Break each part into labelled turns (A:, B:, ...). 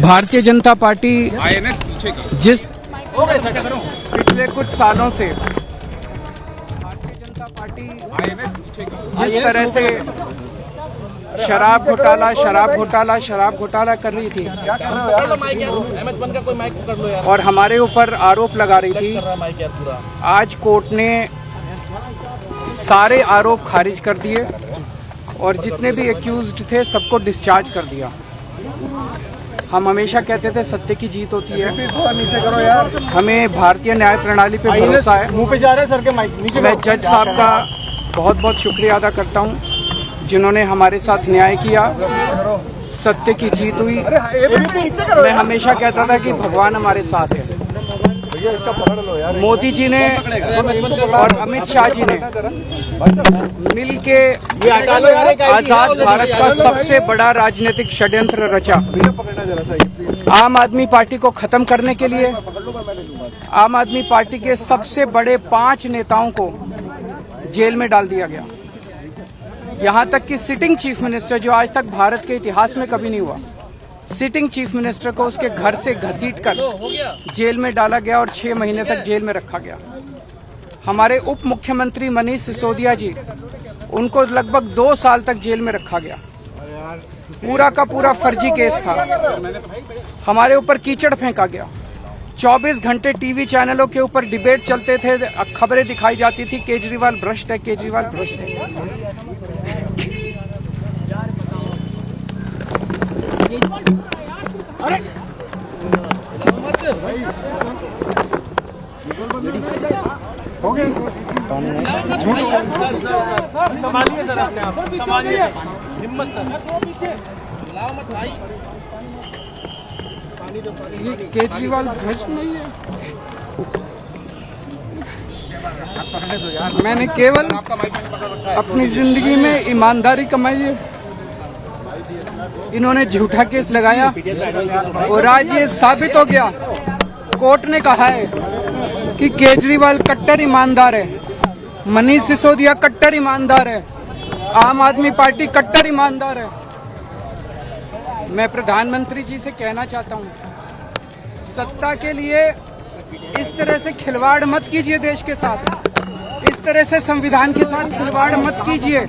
A: Bharatiya Janata party जिस पिछले कुछ सालों से भारतीय जनता पार्टी जिस तरह से शराब घोटाला कर रही थी और हमारे ऊपर आरोप लगा रही थी, आज कोर्ट ने सारे आरोप खारिज कर दिए और जितने भी एक्यूज्ड थे सबको डिस्चार्ज कर दिया। हम हमेशा कहते थे सत्य की जीत होती है, हमें भारतीय न्याय प्रणाली पे भरोसा है। मैं जज साहब का बहुत बहुत शुक्रिया अदा करता हूं जिन्होंने हमारे साथ न्याय किया, सत्य की जीत हुई। मैं हमेशा कहता था कि भगवान हमारे साथ है। मोदी जी ने और अमित शाह जी ने मिल के आजाद भारत का सबसे बड़ा राजनीतिक षड्यंत्र रचा। आम आदमी पार्टी को खत्म करने के लिए आम आदमी पार्टी के सबसे बड़े 5 नेताओं को जेल में डाल दिया गया। यहां तक कि सिटिंग चीफ मिनिस्टर, जो आज तक भारत के इतिहास में कभी नहीं हुआ, सिटिंग चीफ मिनिस्टर को उसके घर से घसीटकर जेल में डाला गया और 6 महीने तक जेल में रखा गया। हमारे उप मुख्यमंत्री मनीष सिसोदिया जी, उनको लगभग 2 साल तक जेल में रखा गया। पूरा का पूरा फर्जी केस था। हमारे ऊपर कीचड़ फेंका गया। 24 घंटे टीवी चैनलों के ऊपर डिबेट चलते थे, खबरें दिखाई जाती थी केजरीवाल भ्रष्ट है, केजरीवाल भ्रष्ट है। हो गया संभालिए सर, अपने आप संभालिए, हिम्मत सर, लाओ मत भाई। ये केजरीवाल भ्रष्ट नहीं है। मैंने केवल अपनी जिंदगी में ईमानदारी कमाई है। इन्होंने झूठा केस लगाया और आज ये साबित हो गया। कोर्ट ने कहा है कि केजरीवाल कट्टर ईमानदार है, मनीष सिसोदिया कट्टर ईमानदार है, आम आदमी पार्टी कट्टर ईमानदार है। मैं प्रधानमंत्री जी से कहना चाहता हूं, सत्ता के लिए इस तरह से खिलवाड़ मत कीजिए देश के साथ, इस तरह से संविधान के साथ खिलवाड़ मत कीजिए।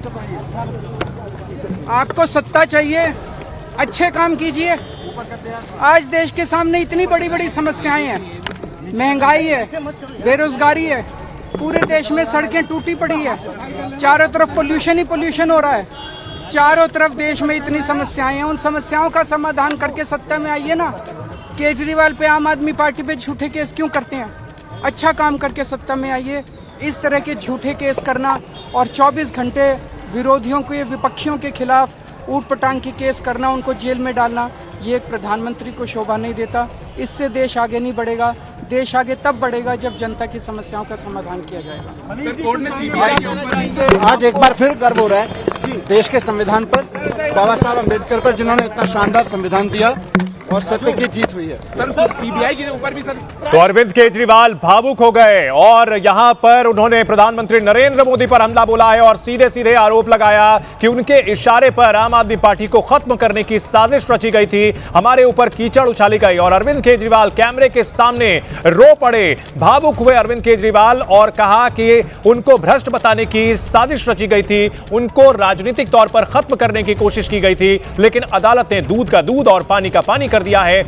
A: आपको सत्ता चाहिए, अच्छे काम कीजिए। आज देश के सामने इतनी बड़ी बड़ी समस्याएं हैं, महंगाई है, बेरोजगारी है, पूरे देश में सड़कें टूटी पड़ी है, चारों तरफ पोल्यूशन ही पोल्यूशन हो रहा है, चारों तरफ देश में इतनी समस्याएं हैं। उन समस्याओं का समाधान करके सत्ता में आइए ना। केजरीवाल पे, आम आदमी पार्टी पे झूठे केस क्यों करते हैं? अच्छा काम करके सत्ता में आइए। इस तरह के झूठे केस करना और 24 घंटे विरोधियों के, विपक्षियों के खिलाफ ऊट पटांग के केस करना, उनको जेल में डालना, ये एक प्रधानमंत्री को शोभा नहीं देता। इससे देश आगे नहीं बढ़ेगा। देश आगे तब बढ़ेगा जब जनता की समस्याओं का समाधान किया जाएगा।
B: आज एक बार फिर गर्व हो रहा है देश के संविधान पर, बाबा साहब अम्बेडकर पर, जिन्होंने इतना शानदार संविधान दिया और सत्य की जीत हुई है।
C: सर, सीबीआई के ऊपर भी सर
D: तो अरविंद केजरीवाल भावुक हो गए और यहां पर उन्होंने प्रधानमंत्री नरेंद्र मोदी पर हमला बोला है और सीधे सीधे आरोप लगाया कि उनके इशारे पर आम आदमी पार्टी को खत्म करने की साजिश रची गई थी, हमारे ऊपर कीचड़ उछाली गई। और अरविंद केजरीवाल कैमरे के सामने रो पड़े, भावुक हुए अरविंद केजरीवाल और कहा कि उनको भ्रष्ट बताने की साजिश रची गई थी, उनको राजनीतिक तौर पर खत्म करने की कोशिश की गई थी, लेकिन अदालत ने दूध का दूध और पानी का पानी कर दिया है।